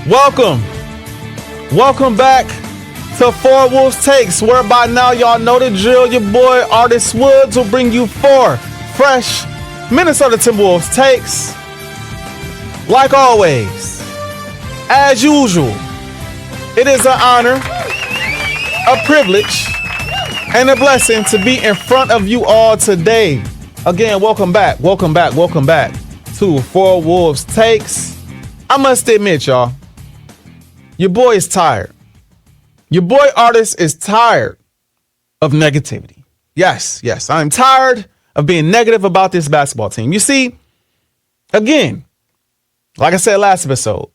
Welcome back to Four Wolves Takes, where by now y'all know the drill. Your boy Artis Woods will bring you four fresh Minnesota Timberwolves takes. Like always, as usual, it is an honor, a privilege, and a blessing to be in front of you all today. Again, welcome back to Four Wolves Takes. I must admit, y'all, your boy is tired. Your boy Artis is tired of negativity. Yes, I'm tired of being negative about this basketball team. You see, again, like I said last episode,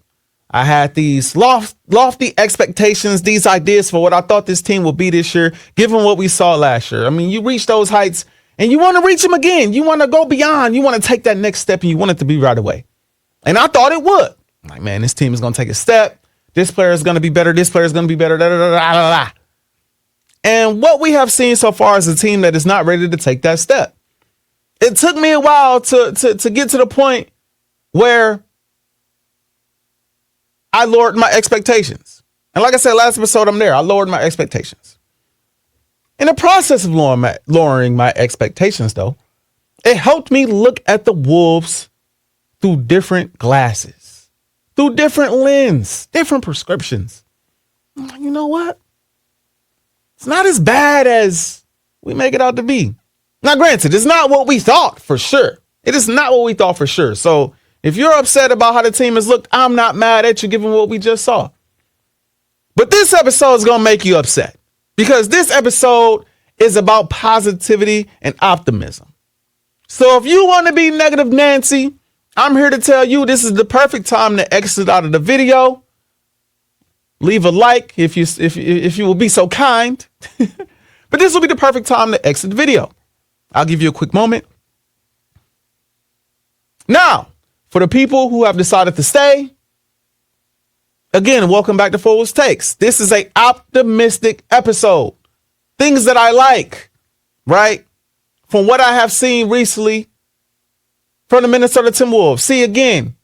I had these lofty expectations, these ideas for what I thought this team would be this year, given what we saw last year. I mean, you reach those heights and you want to reach them again. You want to go beyond. You want to take that next step and you want it to be right away. And I thought it would. Like, man, this team is going to take a step. This player is going to be better. This player is going to be better. Da, da, da, da, da, da. And what we have seen so far is a team that is not ready to take that step. It took me a while to get to the point where I lowered my expectations. And like I said last episode, I'm there. I lowered my expectations. In the process of lowering my expectations, though, it helped me look at the Wolves through different glasses, through different lens, different prescriptions. You know what? It's not as bad as we make it out to be. Now, granted, it's not what we thought for sure. It is not what we thought for sure. So if you're upset about how the team has looked, I'm not mad at you given what we just saw. But this episode is going to make you upset because this episode is about positivity and optimism. So if you want to be negative Nancy, I'm here to tell you this is the perfect time to exit out of the video. Leave a like if you will be so kind. But this will be the perfect time to exit the video. I'll give you a quick moment. Now, for the people who have decided to stay, again, welcome back to Four Wolves Takes. This is an optimistic episode. Things that I like, right? From what I have seen recently from the Minnesota Timberwolves. See, again,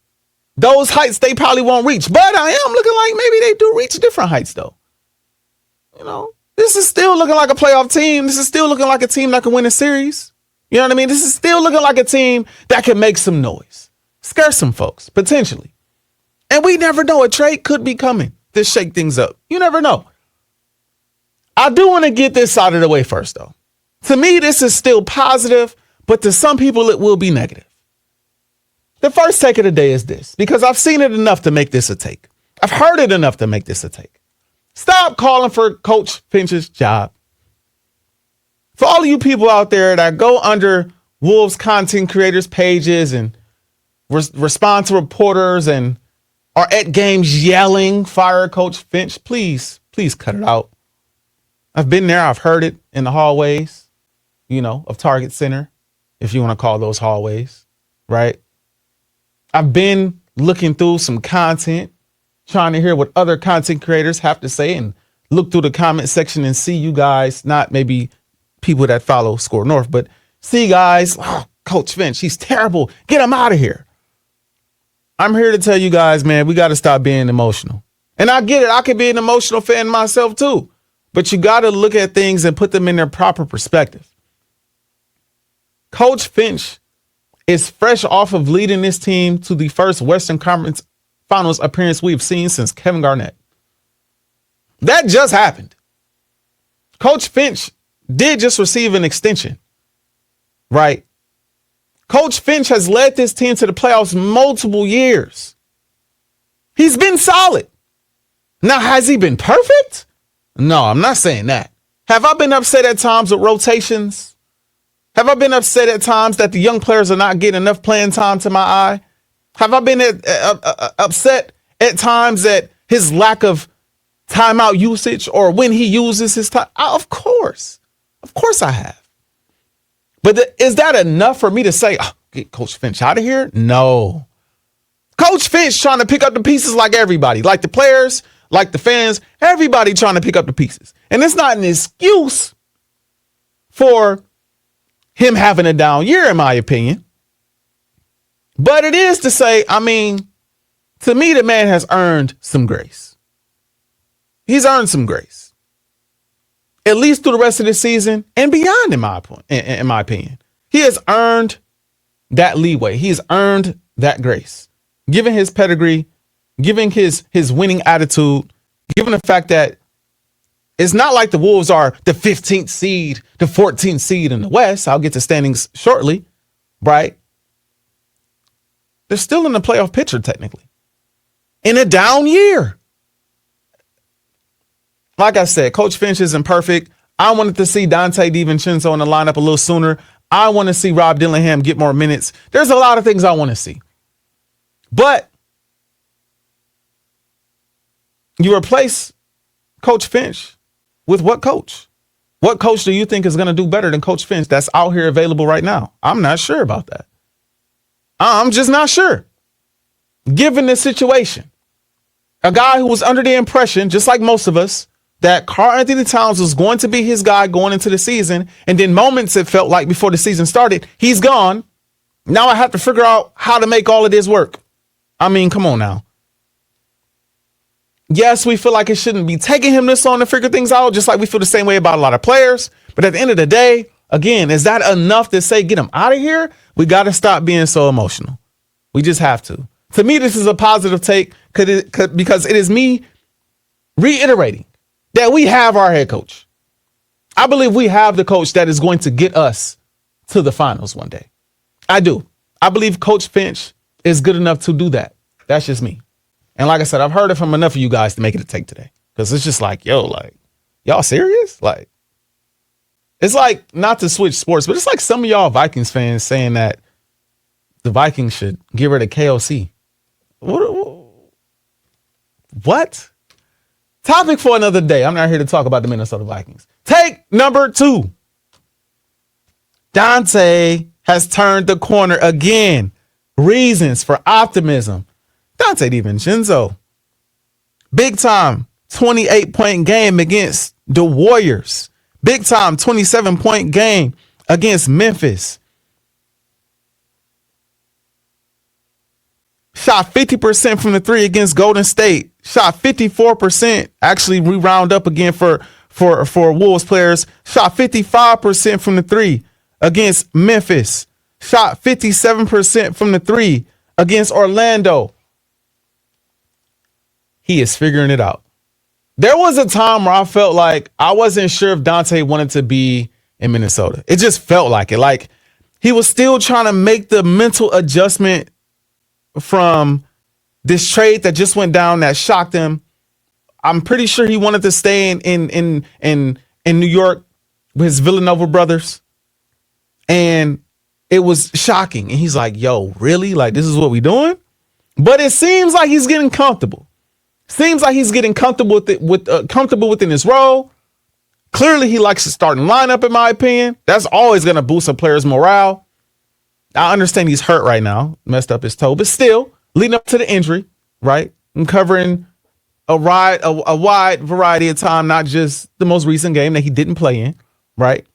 those heights they probably won't reach, but I am looking like maybe they do reach different heights, though. You know, this is still looking like a playoff team. This is still looking like a team that can win a series. You know what I mean? This is still looking like a team that can make some noise, scare some folks, potentially. And we never know. A trade could be coming to shake things up. You never know. I do want to get this out of the way first, though. To me, this is still positive, but to some people, it will be negative. The first take of the day is this, because I've seen it enough to make this a take. I've heard it enough to make this a take. Stop calling for Coach Finch's job. For all of you people out there that go under Wolves content creators pages and respond to reporters and are at games yelling, fire Coach Finch, please cut it out. I've been there. I've heard it in the hallways, of Target Center, if you want to call those hallways, right? I've been looking through some content, trying to hear what other content creators have to say and look through the comment section and see you guys, not maybe people that follow Score North, but see guys, Coach Finch, he's terrible. Get him out of here. I'm here to tell you guys, man, we got to stop being emotional. And I get it. I could be an emotional fan myself too, but you got to look at things and put them in their proper perspective. Coach Finch is fresh off of leading this team to the first Western Conference Finals appearance we've seen since Kevin Garnett. That just happened. Coach Finch did just receive an extension, right? Coach Finch has led this team to the playoffs multiple years. He's been solid. Now, has he been perfect? No, I'm not saying that. Have I been upset at times with rotations? Have I been upset at times that the young players are not getting enough playing time to my eye? Have I been upset at times at his lack of timeout usage or when he uses his time? Of course I have. But is that enough for me to say, get Coach Finch out of here? No. Coach Finch trying to pick up the pieces like everybody, like the players, like the fans, everybody trying to pick up the pieces. And it's not an excuse for him having a down year, in my opinion. But it is to say, To me, the man has earned some grace. He's earned some grace, at least through the rest of the season and beyond, in my opinion. He has earned that leeway. He's earned that grace, given his pedigree, given his winning attitude, given the fact that it's not like the Wolves are the 15th seed, the 14th seed in the West. I'll get to standings shortly, right? They're still in the playoff picture, technically, in a down year. Like I said, Coach Finch isn't perfect. I wanted to see Dante DiVincenzo in the lineup a little sooner. I want to see Rob Dillingham get more minutes. There's a lot of things I want to see. But you replace Coach Finch with what coach? What coach do you think is going to do better than Coach Finch that's out here available right now? I'm not sure about that. I'm just not sure. Given the situation, a guy who was under the impression, just like most of us, that Karl-Anthony Towns was going to be his guy going into the season, and then moments it felt like before the season started, he's gone. Now I have to figure out how to make all of this work. I mean, come on now. Yes, we feel like it shouldn't be taking him this long to figure things out, just like we feel the same way about a lot of players. But at the end of the day, again, is that enough to say get him out of here? We got to stop being so emotional. We just have to. To me, this is a positive take because it is me reiterating that we have our head coach. I believe we have the coach that is going to get us to the finals one day. I do. I believe Coach Finch is good enough to do that. That's just me. And like I said, I've heard it from enough of you guys to make it a take today. Because it's just like, yo, like, y'all serious? Like, it's like, not to switch sports, but it's like some of y'all Vikings fans saying that the Vikings should get rid of KOC. What? Topic for another day. I'm not here to talk about the Minnesota Vikings. Take number 2. Dante has turned the corner again. Reasons for optimism. Dante DiVincenzo. Big time 28-point game against the Warriors. Big time 27-point game against Memphis. Shot 50% from the 3 against Golden State. Shot 54%. Actually, we round up again for Wolves players. Shot 55% from the 3 against Memphis. Shot 57% from the 3 against Orlando. He is figuring it out. There was a time where I felt like I wasn't sure if Dante wanted to be in Minnesota. It just felt like it. Like he was still trying to make the mental adjustment from this trade that just went down that shocked him. I'm pretty sure he wanted to stay in New York with his Villanova brothers. And it was shocking. And he's like, yo, really? Like, this is what we doing? But it seems like he's getting comfortable. Seems like he's getting comfortable comfortable within his role. Clearly, he likes the starting lineup, in my opinion. That's always going to boost a player's morale. I understand he's hurt right now, messed up his toe, but still, leading up to the injury, right? And covering a wide variety of time, not just the most recent game that he didn't play in, right?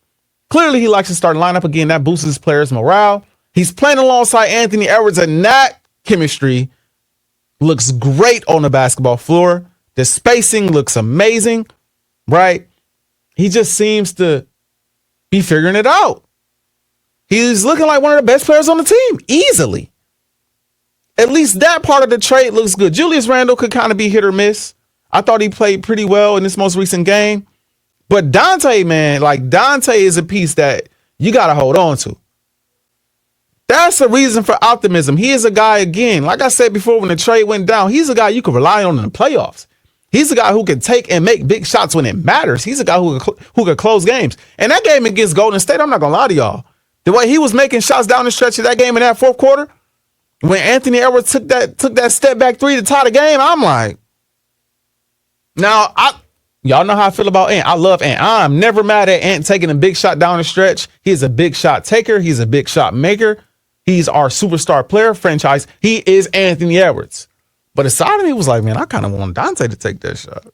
Clearly, he likes to start lineup again. That boosts his players' morale. He's playing alongside Anthony Edwards, and that chemistry looks great on the basketball floor. The spacing looks amazing, right? He just seems to be figuring it out. He's looking like one of the best players on the team, easily. At least that part of the trade looks good. Julius Randle could kind of be hit or miss. I thought he played pretty well in this most recent game. But Dante, man, like Dante is a piece that you got to hold on to. That's a reason for optimism. He is a guy, again, like I said before when the trade went down, he's a guy you can rely on in the playoffs. He's a guy who can take and make big shots when it matters. He's a guy who can close games. And that game against Golden State, I'm not going to lie to y'all. The way he was making shots down the stretch of that game in that fourth quarter, when Anthony Edwards took that step back 3 to tie the game, I'm like, now, y'all know how I feel about Ant. I love Ant. I'm never mad at Ant taking a big shot down the stretch. He's a big shot taker. He's a big shot maker. He's our superstar player franchise. He is Anthony Edwards. But a side of me was like, man, I kind of want Dante to take that shot.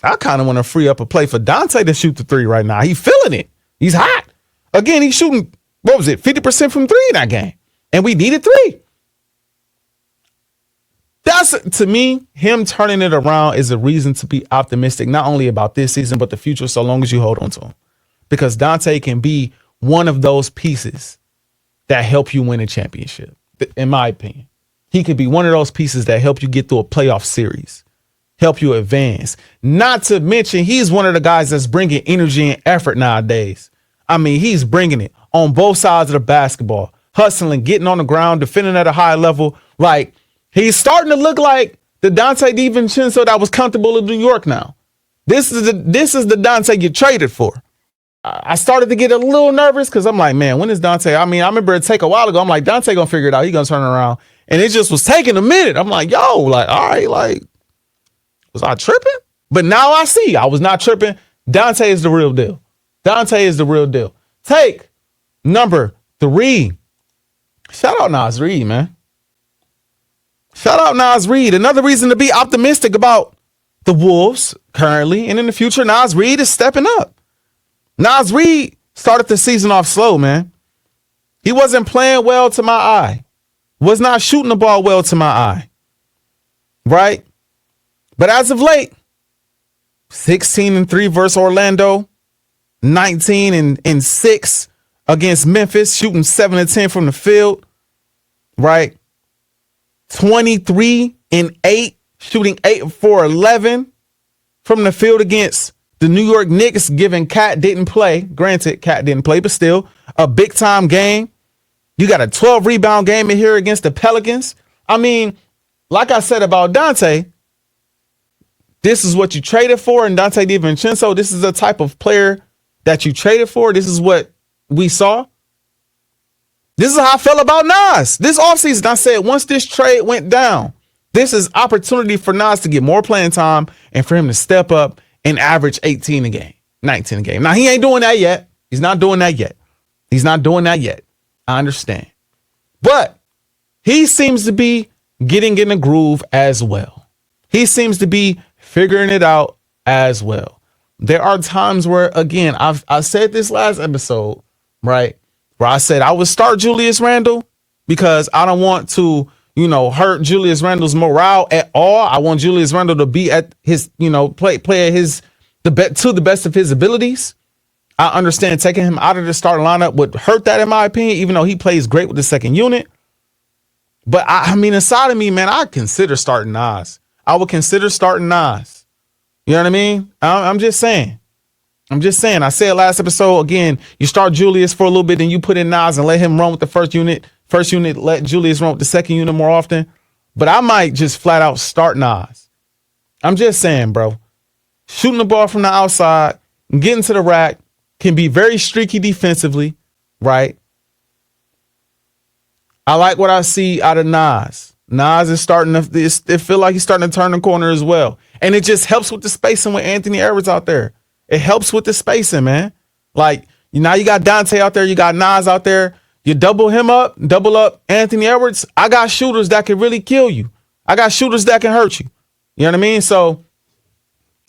I kind of want to free up a play for Dante to shoot the 3 right now. He's feeling it. He's hot. Again, he's shooting, 50% from 3 in that game. And we needed 3. to me, him turning it around is a reason to be optimistic, not only about this season, but the future, so long as you hold on to him. Because Dante can be one of those pieces that help you win a championship, in my opinion. He could be one of those pieces that help you get through a playoff series, help you advance. Not to mention, he's one of the guys that's bringing energy and effort nowadays. I mean, he's bringing it on both sides of the basketball, hustling, getting on the ground, defending at a high level. Like, he's starting to look like the Dante DiVincenzo that was comfortable in New York now. This is the Dante you traded for. I started to get a little nervous because I'm like, man, when is Dante? I mean, I remember it take a while ago. I'm like, Dante gonna figure it out. He gonna turn around. And it just was taking a minute. I'm like, yo, like, all right, like, was I tripping? But now I see I was not tripping. Dante is the real deal. Dante is the real deal. Take number 3. Shout out Nas Reed, man. Shout out Nas Reed. Another reason to be optimistic about the Wolves currently and in the future. Nas Reed is stepping up. Nas Reed started the season off slow, man. He wasn't playing well to my eye. Was not shooting the ball well to my eye. Right? But as of late, 16-3 versus Orlando, 19-6 against Memphis, shooting 7-10 from the field. Right? 23-8, shooting 8 for 11 from the field against the New York Knicks, given Cat didn't play. Granted, Cat didn't play, but still a big time game. You got a 12 rebound game in here against the Pelicans. I mean, like I said about Dante, this is what you traded for. And Dante DiVincenzo, this is the type of player that you traded for. This is what we saw. This is how I felt about Nas this offseason. I said, once this trade went down, this is opportunity for Nas to get more playing time and for him to step up and average 18 a game, 19 a game. Now, he ain't doing that yet. He's not doing that yet. He's not doing that yet. I understand. But he seems to be getting in the groove as well. He seems to be figuring it out as well. There are times where, again, I said this last episode, right, where I said I would start Julius Randle because I don't want to, hurt Julius Randle's morale at all. I want Julius Randle to be at his, play at his to the best of his abilities. I understand taking him out of the starting lineup would hurt that, in my opinion, even though he plays great with the second unit. But I mean, inside of me, man, I consider starting Nas. I would consider starting Nas. You know what I mean? I'm just saying. I said last episode, again, you start Julius for a little bit, then you put in Nas and let him run with the first unit. First unit, let Julius run with the second unit more often. But I might just flat out start Nas. I'm just saying, bro. Shooting the ball from the outside and getting to the rack can be very streaky defensively, right? I like what I see out of Nas. Nas is starting to, it feel like he's starting to turn the corner as well. And it just helps with the spacing with Anthony Edwards out there. It helps with the spacing, man. Like, now you got Dante out there, you got Nas out there. You double up Anthony Edwards. I got shooters that can really kill you. I got shooters that can hurt you. You know what I mean? So,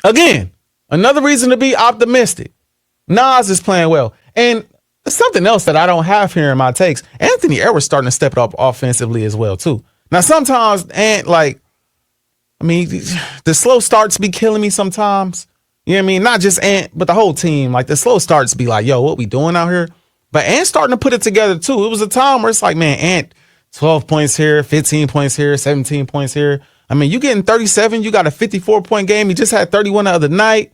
again, another reason to be optimistic. Nas is playing well. And something else that I don't have here in my takes, Anthony Edwards starting to step it up offensively as well, too. Now, sometimes, the slow starts be killing me sometimes. You know what I mean? Not just Ant, but the whole team. Like, the slow starts be like, yo, what we doing out here? But Ant's starting to put it together, too. It was a time where it's like, man, Ant, 12 points here, 15 points here, 17 points here. I mean, you getting 37. You got a 54-point game. He just had 31 the other night.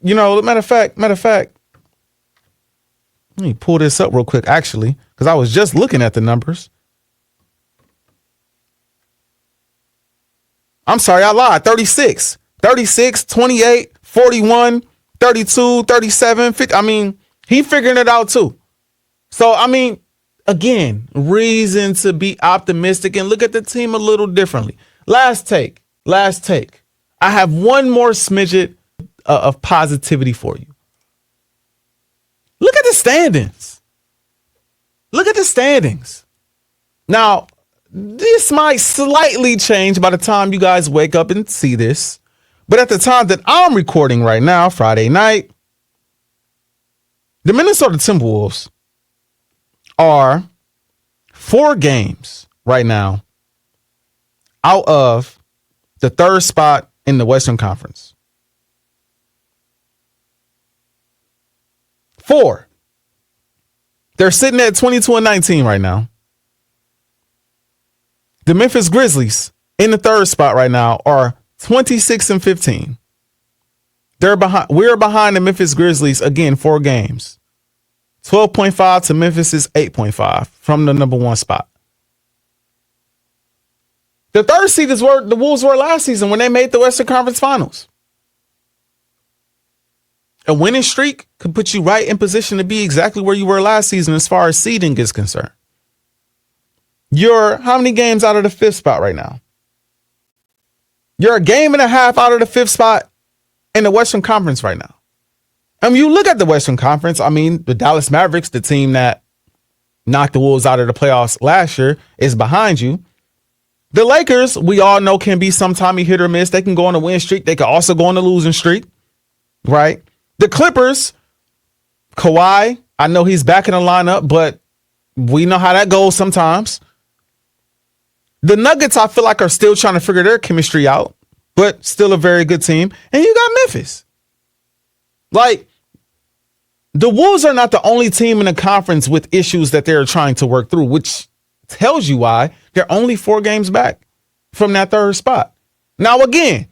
Matter of fact, let me pull this up real quick, actually, because I was just looking at the numbers. I'm sorry, I lied. 36, 28, 41, 32, 37, 50. I mean, he figuring it out too. So, again, reason to be optimistic and look at the team a little differently. Last take. I have one more smidget of positivity for you. Look at the standings. Now, this might slightly change by the time you guys wake up and see this. But at the time that I'm recording right now, Friday night, the Minnesota Timberwolves are 4 games right now out of the third spot in the Western Conference. 4. They're sitting at 22-19 right now. The Memphis Grizzlies in the third spot right now are 26-15. They're behind. We're behind the Memphis Grizzlies again, 4 games. 12.5 to Memphis's 8.5 from the number 1 spot. The third seed is where the Wolves were last season when they made the Western Conference Finals. A winning streak could put you right in position to be exactly where you were last season as far as seeding is concerned. You're how many games out of the 5th spot right now? You're a game and a half out of the 5th spot in the Western Conference right now. And when you look at the Western Conference, I mean, the Dallas Mavericks, the team that knocked the Wolves out of the playoffs last year, is behind you. The Lakers, we all know, can be sometime hit or miss. They can go on a win streak. They can also go on a losing streak, right? The Clippers, Kawhi, I know he's back in the lineup, but we know how that goes sometimes. The Nuggets, I feel like, are still trying to figure their chemistry out, but still a very good team. And you got Memphis. Like, the Wolves are not the only team in the conference with issues that they're trying to work through, which tells you why they're only 4 games back from that third spot. Now, again,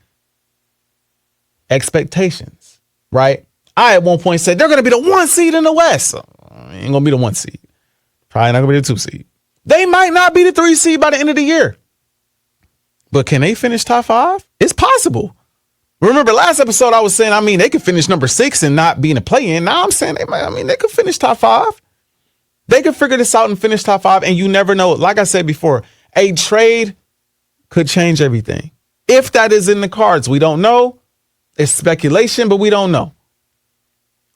expectations, right? I at one point said they're going to be the 1 seed in the West. So, ain't going to be the 1 seed. Probably not going to be the 2 seed. They might not be the 3 seed by the end of the year. But can they finish top 5? It's possible. Remember last episode I was saying, I mean, they could finish number 6 and not be in a play-in. Now I'm saying they could finish top 5. They could figure this out and finish top 5, and you never know. Like I said before, a trade could change everything. If that is in the cards, we don't know. It's speculation, but we don't know.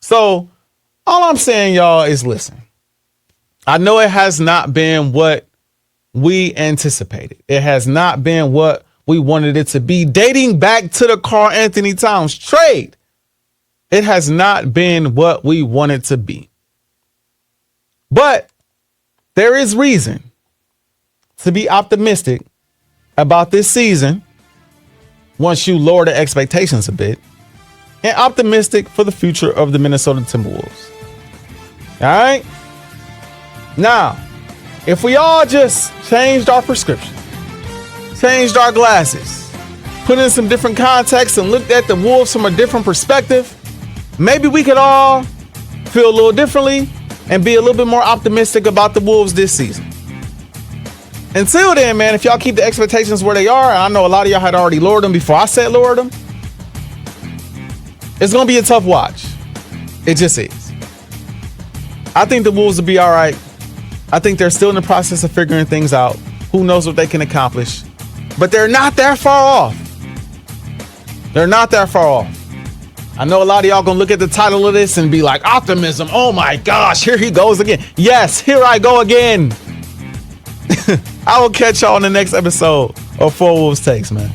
So all I'm saying, y'all, is listen. I know it has not been what we anticipated. It has not been what we wanted it to be. Dating back to the Karl Anthony Towns trade, it has not been what we want it to be. But there is reason to be optimistic about this season once you lower the expectations a bit, and optimistic for the future of the Minnesota Timberwolves. All right? Now, if we all just changed our prescription, changed our glasses, put in some different context and looked at the Wolves from a different perspective, maybe we could all feel a little differently and be a little bit more optimistic about the Wolves this season. Until then, man, if y'all keep the expectations where they are, and I know a lot of y'all had already lowered them before I said lowered them, it's going to be a tough watch. It just is. I think the Wolves will be all right. I think they're still in the process of figuring things out. Who knows what they can accomplish? But they're not that far off. They're not that far off. I know a lot of y'all gonna look at the title of this and be like, optimism. Oh my gosh, here he goes again. Yes, here I go again. I will catch y'all in the next episode of 4 Wolves Takes, man.